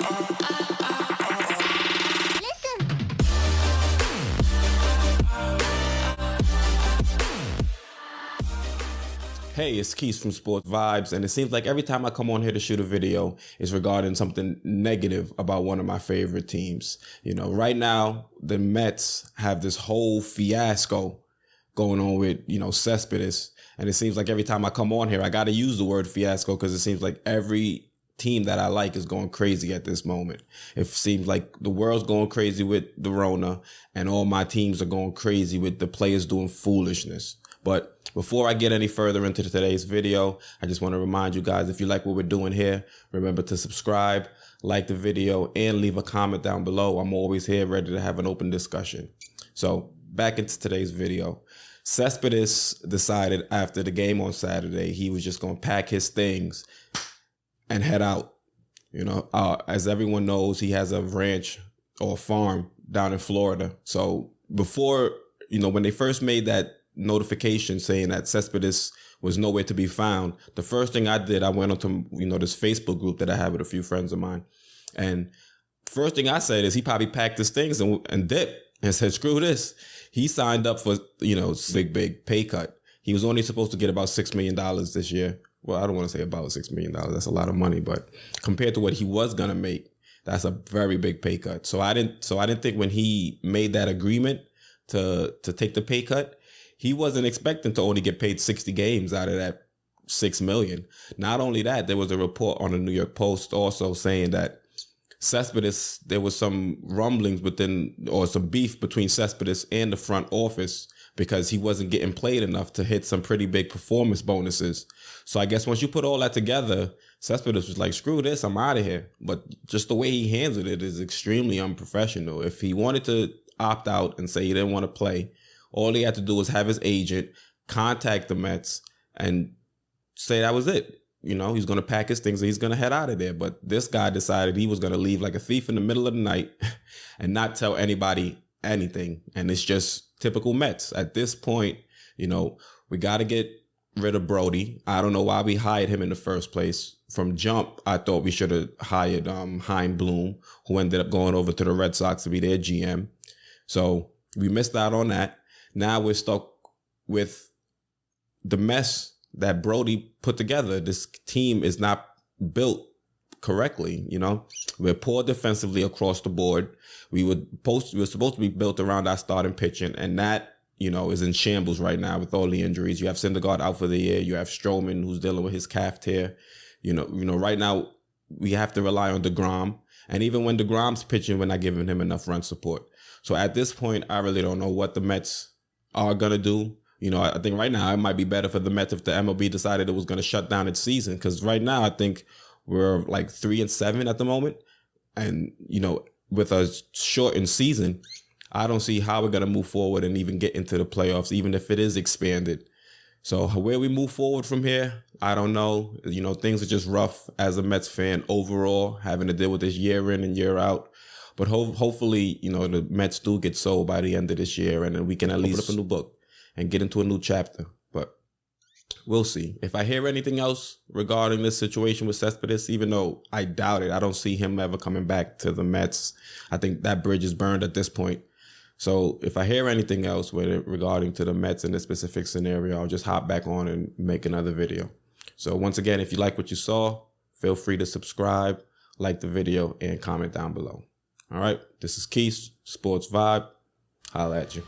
Hey, it's Keith from Sports Vibes, and it seems like every time I come on here to shoot a video, it's regarding something negative about one of my favorite teams. You know, right now, the Mets have this whole fiasco going on with, Cespedes, and it seems like every time I come on here, I got to use the word fiasco because it seems like every team that I like is going crazy at this moment. It seems like the world's going crazy with the Rona, and all my teams are going crazy with the players doing foolishness. But before I get any further into today's video, I just want to remind you guys, if you like what we're doing here, remember to subscribe, like the video, and leave a comment down below. I'm always here ready to have an open discussion. So back into today's video. Cespedes decided after the game on Saturday, he was just going to pack his things and head out. As everyone knows, he has a ranch or a farm down in Florida. So before, when they first made that notification saying that Cespedes was nowhere to be found, the first thing I did, I went onto, this Facebook group that I have with a few friends of mine. And first thing I said is he probably packed his things and dipped and said, screw this. He signed up for, big pay cut. He was only supposed to get about $6 million this year. Well, I don't want to say about $6 million. That's a lot of money, but compared to what he was going to make, that's a very big pay cut. So I didn't think when he made that agreement to take the pay cut, he wasn't expecting to only get paid 60 games out of that $6 million. Not only that, there was a report on the New York Post also saying that Cespedes, there was some rumblings or some beef between Cespedes and the front office because he wasn't getting played enough to hit some pretty big performance bonuses. So I guess once you put all that together, Cespedes was like, screw this, I'm out of here. But just the way he handled it is extremely unprofessional. If he wanted to opt out and say he didn't want to play, all he had to do was have his agent contact the Mets and say that was it. He's going to pack his things and he's going to head out of there. But this guy decided he was going to leave like a thief in the middle of the night and not tell anybody anything. And it's just typical Mets. At this point, we got to get rid of Brody. I don't know why we hired him in the first place. From jump, I thought we should have hired Chaim Bloom, who ended up going over to the Red Sox to be their GM. So we missed out on that. Now we're stuck with the mess that Brody put together. This team is not built correctly. We're poor defensively across the board. We were supposed to be built around our starting pitching, and that, is in shambles right now with all the injuries. You have Syndergaard out for the year. You have Stroman, who's dealing with his calf tear. Right now we have to rely on DeGrom. And even when DeGrom's pitching, we're not giving him enough run support. So at this point, I really don't know what the Mets are going to do. I think right now it might be better for the Mets if the MLB decided it was going to shut down its season. Because right now I think we're like 3-7 at the moment. And, with a shortened season, I don't see how we're going to move forward and even get into the playoffs, even if it is expanded. So where we move forward from here, I don't know. Things are just rough as a Mets fan overall, having to deal with this year in and year out. But hopefully, the Mets do get sold by the end of this year, and then we can at least open up a new book and get into a new chapter. But we'll see. If I hear anything else regarding this situation with Cespedes, even though I doubt it, I don't see him ever coming back to the Mets. I think that bridge is burned at this point. So if I hear anything else regarding to the Mets in this specific scenario, I'll just hop back on and make another video. So once again, if you like what you saw, feel free to subscribe, like the video, and comment down below. All right, this is Keith, Sports Vibe. Holla at you.